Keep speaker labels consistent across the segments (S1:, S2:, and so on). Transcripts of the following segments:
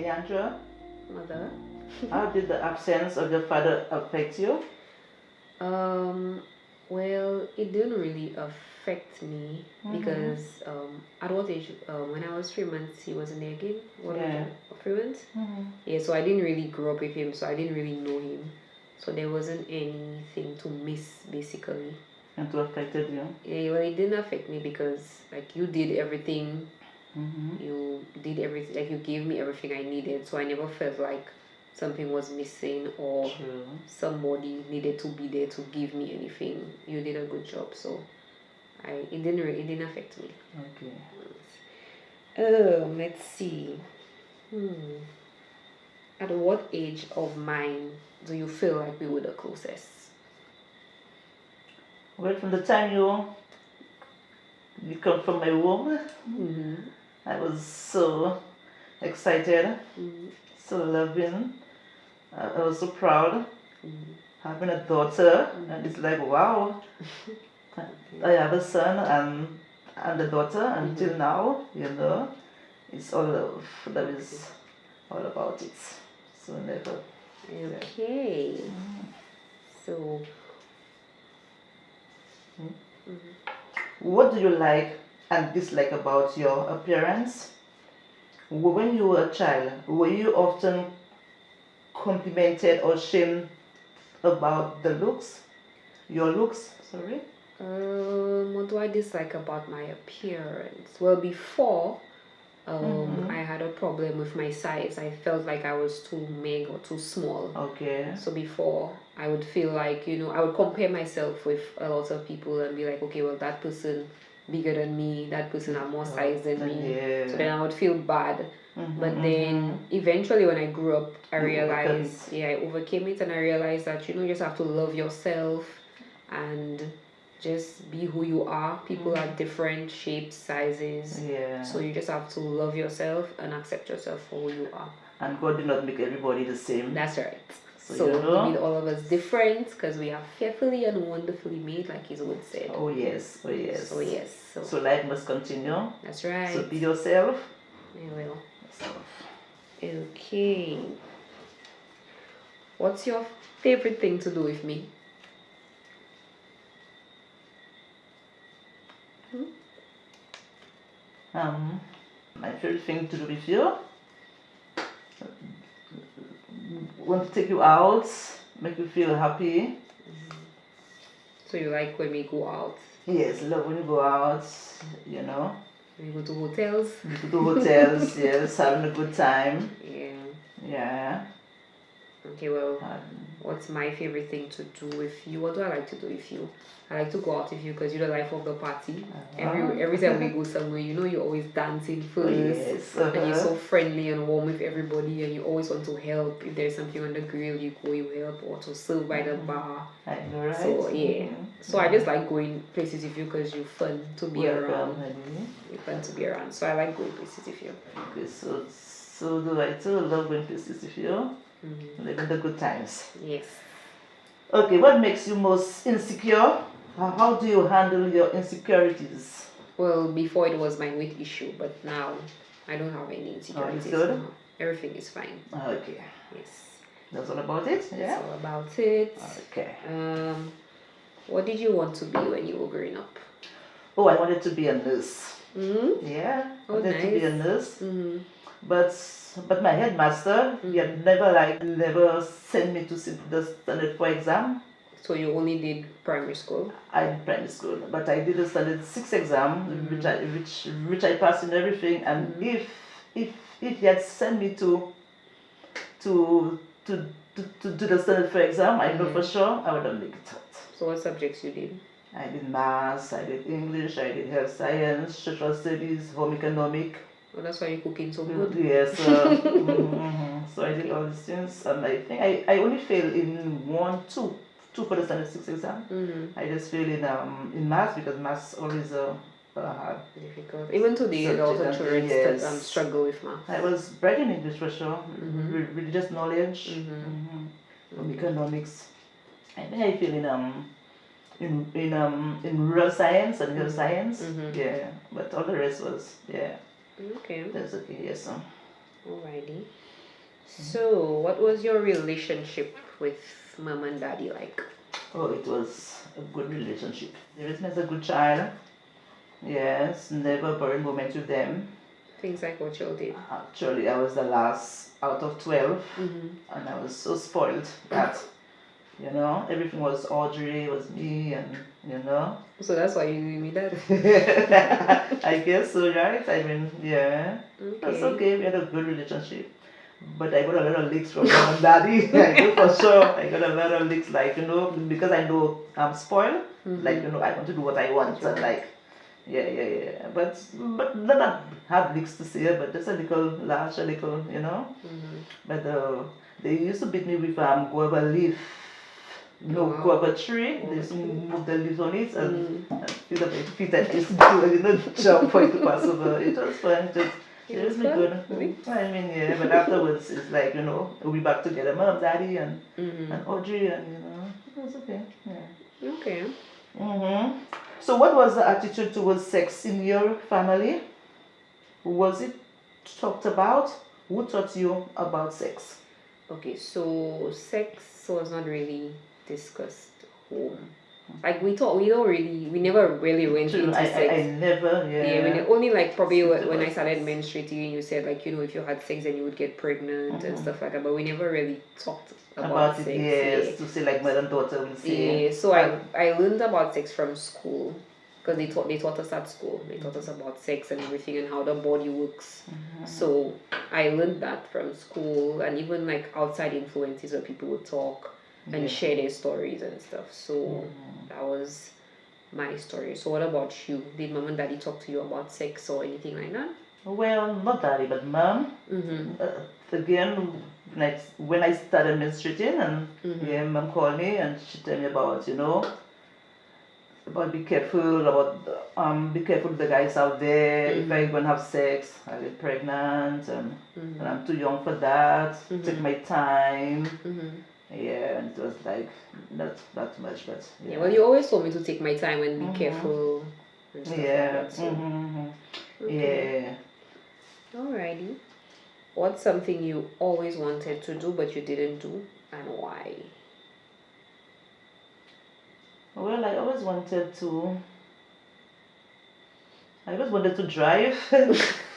S1: Leandra?
S2: Mother.
S1: How did the absence of your father affect you?
S2: Well, it didn't really affect me because at what age? When I was 3 months, he wasn't there again. What was
S1: Yeah.
S2: it? 3 months? Yeah, so I didn't really grow up with him, so I didn't really know him. So there wasn't anything to miss, basically.
S1: And to affected you?
S2: Yeah, well, it didn't affect me because, like, you did everything. You did everything, like, you gave me everything I needed, so I never felt like something was missing or
S1: True.
S2: somebody needed to be there to give me anything. You did a good job, so it didn't affect me.
S1: Okay.
S2: Let's see. At what age of mine do you feel like we were the closest?
S1: Well, from the time you come from my womb, I was so excited, so loving. I was so proud having a daughter, and it's like, wow, I have a son and a daughter until now, it's all love. That is all about it. So never.
S2: Okay. So,
S1: what do you like and dislike about your appearance? When you were a child, were you often complimented or shamed about your looks, sorry?
S2: what do I dislike about my appearance? Well, before, I had a problem with my size. I felt like I was too big or too small.
S1: Okay.
S2: So before, I would feel like, I would compare myself with a lot of people and be like, okay, well, that person bigger than me, that person have more size than me.
S1: Yeah.
S2: So then I would feel bad. But then eventually when I grew up, I realized, I overcame it, and I realized that, you just have to love yourself and just be who you are. People are different shapes, sizes.
S1: Yeah.
S2: So you just have to love yourself and accept yourself for who you are.
S1: And God did not make everybody the same.
S2: That's right.
S1: So
S2: He made all of us different because we are fearfully and wonderfully made, like His word said.
S1: Oh yes, oh yes.
S2: So yes.
S1: So life must continue.
S2: That's right.
S1: So be yourself.
S2: I will. Okay. What's your favorite thing to do with me?
S1: My favorite thing to do with you, want to take you out, make you feel happy.
S2: So you like when we go out?
S1: Yes, love when you go out,
S2: When we go to hotels?
S1: We go to hotels, yes, having a good time. Yeah.
S2: Okay, well, what's my favorite thing to do with you? What do I like to do with you? I like to go out with you because you're the life of the party. Every time we go somewhere, you're always dancing first.
S1: Yes.
S2: And you're so friendly and warm with everybody, and you always want to help. If there's something on the grill, you go, you help, or to serve by the bar.
S1: I know, right?
S2: So, yeah. So I just like going places with you because you're fun to be around. You're fun to be around. So I like going places with you.
S1: Okay, so do I too love going places with you? Living the good times.
S2: Yes.
S1: Okay, what makes you most insecure? How do you handle your insecurities?
S2: Well, before it was my weight issue, but now I don't have any insecurities.
S1: It's good?
S2: Everything is fine.
S1: Okay.
S2: Yes.
S1: That's all about it? Yeah?
S2: That's all about it.
S1: Okay.
S2: What did you want to be when you were growing up?
S1: Oh, I wanted to be a nurse. Yeah. I wanted to be a nurse. But my headmaster, he had never sent me to sit the standard 4 exam.
S2: So you only did primary school?
S1: I did primary school, but I did the standard 6 exam, which I passed in everything. And if he had sent me to do the standard 4 exam, I know for sure I would have made it out.
S2: So what subjects you did?
S1: I did maths, I did English, I did health science, social studies, home economic.
S2: Well, that's why you're cooking so good.
S1: Yes. So I did all these things, and I think I only failed in two for the standard 6 exam. I just failed in maths because maths always hard.
S2: Difficult. Even today, a lot of children struggle with maths.
S1: I was bright in English for sure. Religious knowledge, home economics. I think I failed in rural science and health science. But all the rest was Okay. That's okay, yes.
S2: Alrighty. So, what was your relationship with mom and daddy like?
S1: Oh, it was a good relationship. They raised me as a good child. Yes, never boring moment with them.
S2: Things like what y'all did.
S1: Actually, I was the last out of 12, and I was so spoiled that, everything was Audrey, it was me, and,
S2: So that's why you gave me that.
S1: I guess so, right? I mean, yeah. That's okay, we had a good relationship. But I got a lot of licks from mom and daddy. I know for sure. I got a lot of licks, like, because I know I'm spoiled. Like, I want to do what I want. And like, yeah. But not have licks to say, but just a little lash, a little, But they used to beat me with guava leaf. Guava tree. They used to move the leaves on it and feel the feet and used to jump for it to pass over. It was fun. It was good. I mean, yeah, but afterwards it's like, we'll be back together, mom, daddy, and Audrey, and it was okay. Yeah.
S2: Okay.
S1: So, what was the attitude towards sex in your family? Was it talked about? Who taught you about sex?
S2: Okay, so sex was not really discussed home. Like we never really went into sex.
S1: I never,
S2: Yeah, only like probably when I started menstruating, you said like, if you had sex then you would get pregnant and stuff like that. But we never really talked about sex.
S1: Yes, to say like mother and daughter will say.
S2: Yeah, so I learned about sex from school. Because they taught us at school. They taught us about sex and everything and how the body works. So I learned that from school, and even like outside influences where people would talk and share their stories and stuff. So that was my story. So what about you? Did mom and daddy talk to you about sex or anything like that?
S1: Well, not daddy, but mom. Again, when I started menstruating, and mom called me and she told me about, about be careful with the guys out there. If I gonna have sex, I get pregnant, and I'm too young for that. Take my time. Yeah, and it was like not that much, but
S2: yeah. Well, you always told me to take my time and be careful and stuff like that. So.
S1: Yeah.
S2: Alrighty. What's something you always wanted to do but you didn't do, and why?
S1: Well, I always wanted to drive.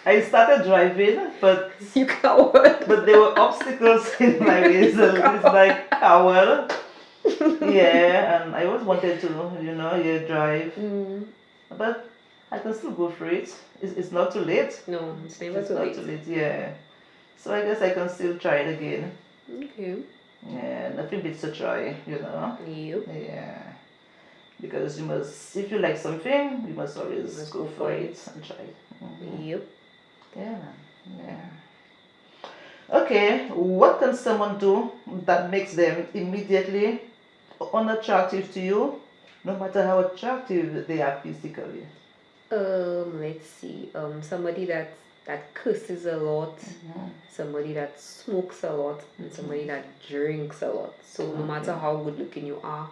S1: I started driving, but
S2: you coward.
S1: But there were obstacles in my way, so it's like coward. Yeah, and I always wanted to, drive. But I can still go for it. It's not too late.
S2: No, it's never
S1: too late. It's not too late, yeah. So I guess I can still try it again.
S2: Okay.
S1: Yeah, nothing beats a try,
S2: Yep.
S1: Yeah. Because if you like something, you must always go for it and try it.
S2: Yep.
S1: Yeah. Okay, what can someone do that makes them immediately unattractive to you, no matter how attractive they are physically?
S2: Let's see. Somebody that curses a lot, somebody that smokes a lot, and somebody that drinks a lot. So no matter how good looking you are,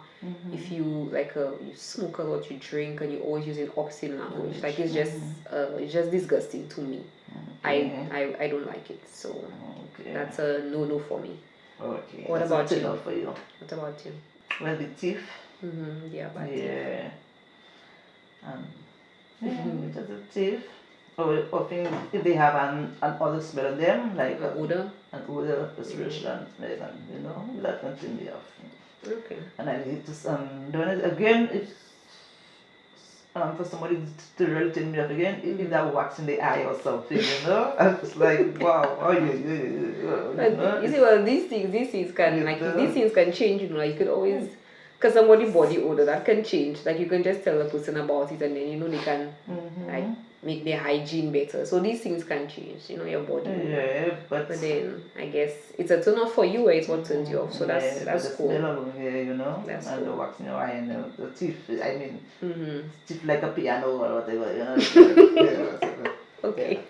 S2: if you you smoke a lot, you drink, and you're always using obscene language, like it's just disgusting to me. I don't like it. So that's a no for me.
S1: Okay.
S2: What about you?
S1: For you?
S2: What about you?
S1: Well, the teeth.
S2: Yeah, bad
S1: teeth. Just the teeth. Or if they have an other smell on them, like
S2: an odor,
S1: restoration smell, that can turn me off.
S2: Okay.
S1: And I need to again, if for somebody to really turn me off again, if that wax in the eye or something, I was like, wow,
S2: you see, well, these things can change. You could always. Because somebody body odor that can change, like you can just tell a person about it and then they can like make their hygiene better. So these things can change, your body odor.
S1: Yeah, but
S2: then I guess it's a turn off for you, or it's what turns you off. So that's cool.
S1: Smell alone here,
S2: that's
S1: and
S2: cool.
S1: The wax in your eye and the teeth. I mean, teeth like a piano or whatever,
S2: Okay.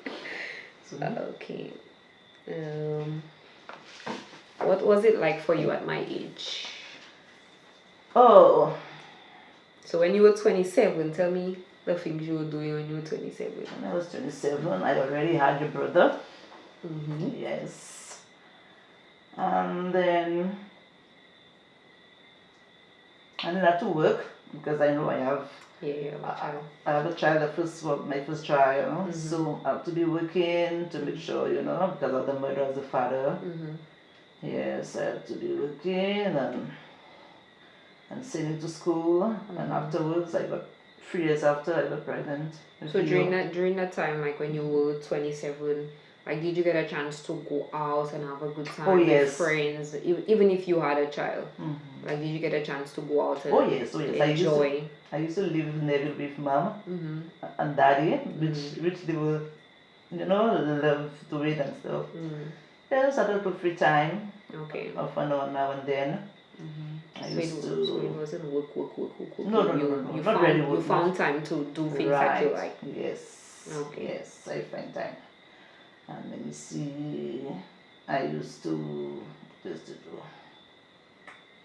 S1: Yeah.
S2: Okay. What was it like for you at my age?
S1: Oh.
S2: So when you were 27, tell me the things you were doing when you were 27.
S1: When I was 27, I already had your brother. Yes. And then I have to work because I know I have I have a child, my first child, so I have to be working to make sure, because of the murder of the father. Yes, I have to be working and send him to school, and afterwards, 3 years after, I got pregnant.
S2: So during that time, like when you were 27, like did you get a chance to go out and have a good time with friends, even if you had a child? Like did you get a chance to go out and enjoy?
S1: I used to live near with mom and daddy, which they were, love to read and stuff. There was a little free time.
S2: Okay.
S1: Off and on now and then.
S2: So it wasn't work.
S1: No,
S2: you found time to do things that you like.
S1: Yes.
S2: Okay.
S1: Yes, I find time. And let me see. I used to just to do.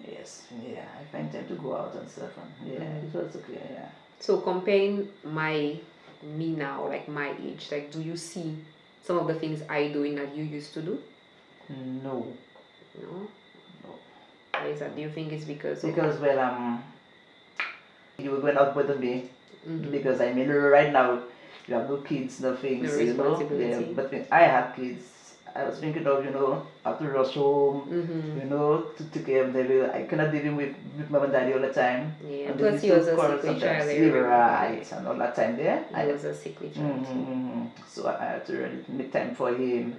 S1: Yes, yeah. I find time to go out and stuff, and it was okay. Yeah.
S2: So comparing me now, like my age, like do you see some of the things I doing that you used to do?
S1: No.
S2: No. Why is that? Do you think it's because
S1: you were going out with me because right now you have no kids, nothing,
S2: no responsibility.
S1: Yeah, but when I had kids, I was thinking of how to rush home, to take care of them. I cannot deal with mom and daddy all the time.
S2: Yeah.
S1: And
S2: plus you was a sickly child.
S1: Right, and all that time there.
S2: I was a sickly child.
S1: So I had to really make time for him.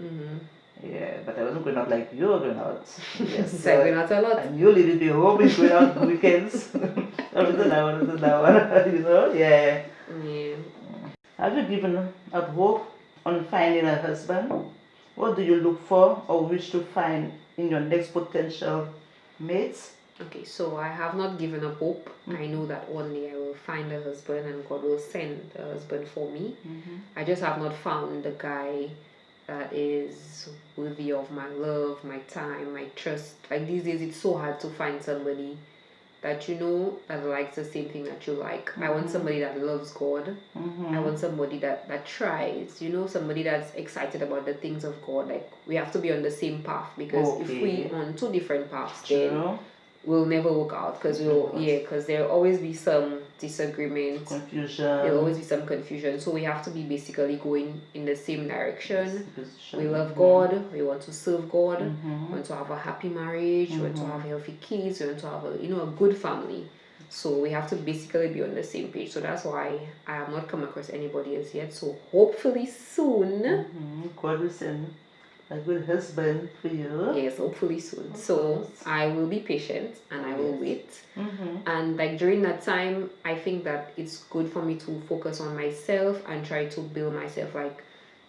S1: Yeah, but I wasn't going out like you're going out. Yes.
S2: So going out a lot.
S1: And you leaving me home, is going out on weekends. Yeah.
S2: Yeah.
S1: Have you given up hope on finding a husband? What do you look for or wish to find in your next potential mates?
S2: Okay, so I have not given up hope. I know that one day I will find a husband and God will send a husband for me. I just have not found the guy that is worthy of my love, my time, my trust. Like these days, it's so hard to find somebody that that likes the same thing that you like. I want somebody that loves God. I want somebody that tries. Somebody that's excited about the things of God. Like we have to be on the same path, because if we on two different paths, then will never work out, because there'll always be some disagreement,
S1: confusion.
S2: There'll always be some confusion. So we have to be basically going in the same direction. We love God, we want to serve God, we want to have a happy marriage, we want to have healthy kids, we want to have a good family. So we have to basically be on the same page. So that's why I have not come across anybody else yet. So hopefully soon
S1: God will send a good husband for you.
S2: Yes, hopefully soon. So I will be patient and I will wait. And like during that time, I think that it's good for me to focus on myself and try to build myself, like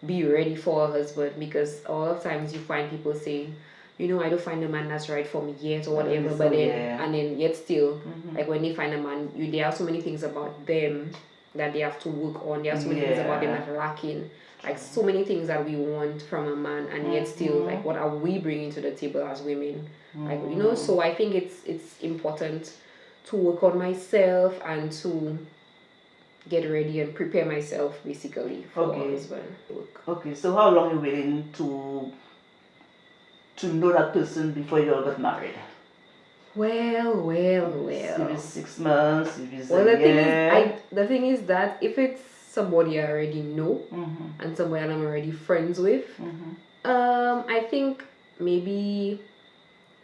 S2: be ready for a husband, because a lot of times you find people saying, I don't find a man that's right for me yet or whatever, but then and then yet still like when they find a man, there are so many things about them that they have to work on. There are so many things about them that are lacking. Like so many things that we want from a man, and yet still like what are we bringing to the table as women? Like so I think it's important to work on myself and to get ready and prepare myself basically for a husband.
S1: Okay, so how long are you willing to know that person before you all got married?
S2: Well.
S1: If it's 6 months, if it's
S2: a year. The thing is that if it's somebody I already know and somebody I'm already friends with, I think maybe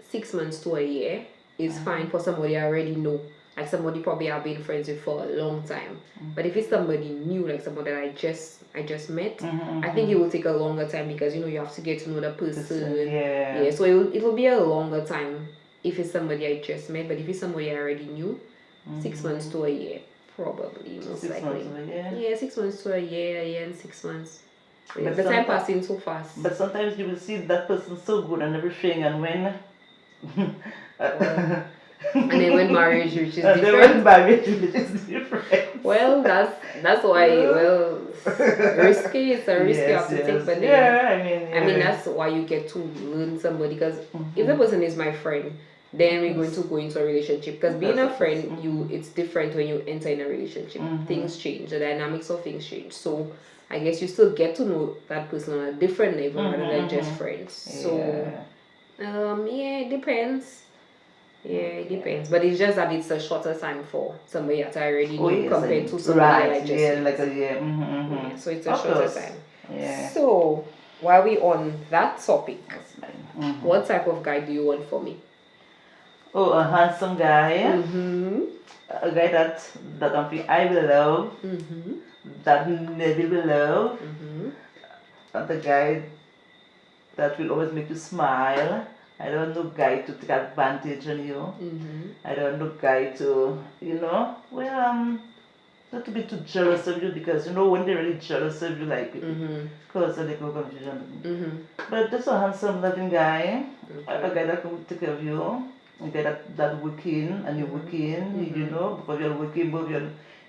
S2: 6 months to a year is fine for somebody I already know. Like somebody probably I've been friends with for a long time. But if it's somebody new, like somebody that I just met, I think it will take a longer time, because you have to get to know the person. So it'll be a longer time if it's somebody I just met. But if it's somebody I already knew, 6 months to a year, probably, most likely. 6 months to a year and 6 months. But the time passing so fast.
S1: But sometimes you will see that person so good and everything, and when
S2: and then when marriage reaches different. Well, that's why risky. It's a risky opportunity, but then I mean that's why you get to learn somebody, because if the person is my friend, then we're going to go into a relationship, because being a friend, it's different when you enter in a relationship. Things change, the dynamics of things change. So I guess you still get to know that person on a different level rather than just friends. So Yeah, it depends. Yeah, it depends. But it's just that it's a shorter time for somebody that I already knew compared to somebody that I just met. Yeah, so it's a shorter time.
S1: Yeah.
S2: So while we on that topic, what type of guy do you want for me?
S1: Oh, a handsome guy. A guy that I will love. That Neville will love. And the guy that will always make you smile. I don't know guy to take advantage on you. I don't know guy to, not to be too jealous of you, because when they're really jealous of you, like cause a little confusion. But that's a handsome, loving guy, a guy that can take care of you, a guy that working and you're working, because you're working, both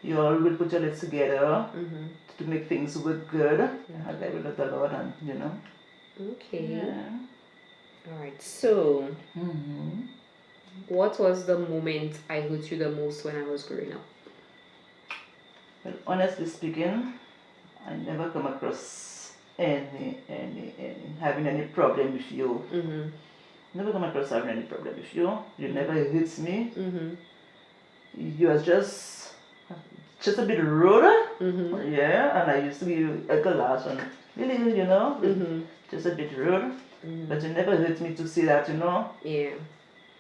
S1: you all will put your legs together to make things work good. A guy will love the Lord, and
S2: Okay.
S1: Yeah.
S2: All right. So, what was the moment I hurt you the most when I was growing up?
S1: Well, honestly speaking, I never come across any having any problem with you. Never come across having any problem with you. You never hit me. You are just a bit rude. Yeah, and I used to give you a glass and really, just a bit rude. But you never hurt me to see that,
S2: Yeah.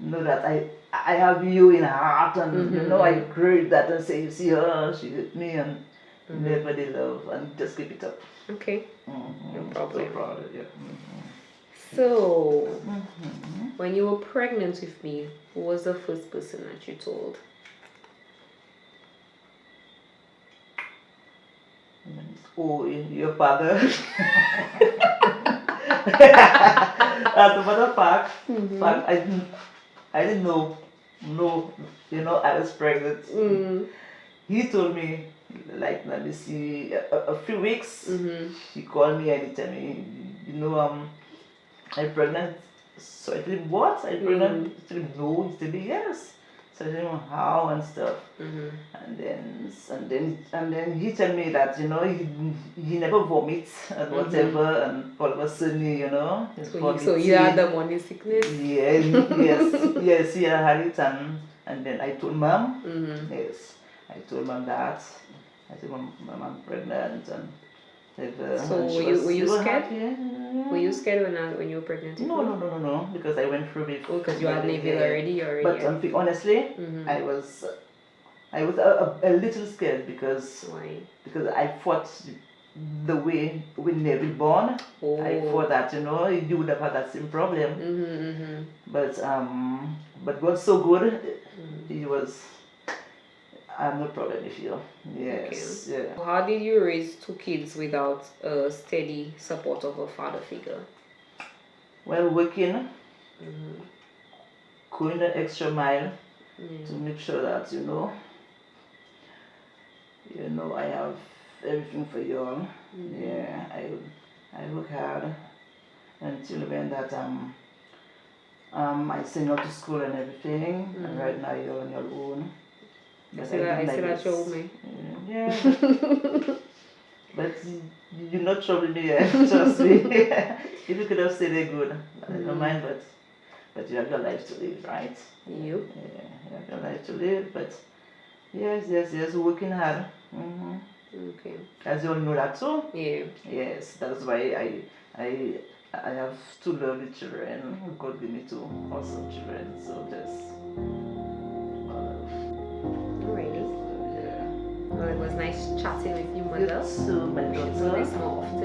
S1: Know that I have you in heart, and I agree with that and say, you see her, she hurt me, and never they love, and just keep it up.
S2: Okay. No problem.
S1: So proud of you.
S2: So, when you were pregnant with me, who was the first person that you told?
S1: Oh, your father. As a matter of fact, I didn't know, I was pregnant. He told me, like, let me see, a few weeks. He called me and he told me, I'm pregnant. So I told him, what? I'm pregnant? He told him, no. He told me, yes. So I told him how and stuff. And then he told me that, he never vomits and whatever, and all of a sudden,
S2: so you had the morning sickness?
S1: Yes, he had it, and then I told mom, yes, I told mom that. I said, mom, I'm pregnant, and
S2: so were you scared? Were you scared when you were pregnant?
S1: No, because I went through it.
S2: Oh, because you had Neville already.
S1: But honestly, I was a little scared because
S2: Why?
S1: Because I thought the way when Neville born, I thought that you would have had that same problem. But God's so good. He was. I have no problem with you. Yes. Okay. Yeah.
S2: How did you raise two kids without a steady support of a father figure?
S1: Well, working, going the extra mile to make sure that I have everything for you all. Yeah, I work hard until when that I send you to school and everything. And right now you're on your own.
S2: I still at your home,
S1: Yeah. But you're not troubling me yet, trust me. If you could have stayed there, good. I don't mind, but you have your life to live, right?
S2: Yep.
S1: Yeah, you have your life to live, but yes, working hard.
S2: Okay.
S1: As you all know that too.
S2: Yeah.
S1: Yes, that's why I have two lovely children. God gave me two awesome children, so just
S2: alrighty. Well, it was nice chatting with you, mother.
S1: You too, my daughter.
S2: We should do this more often.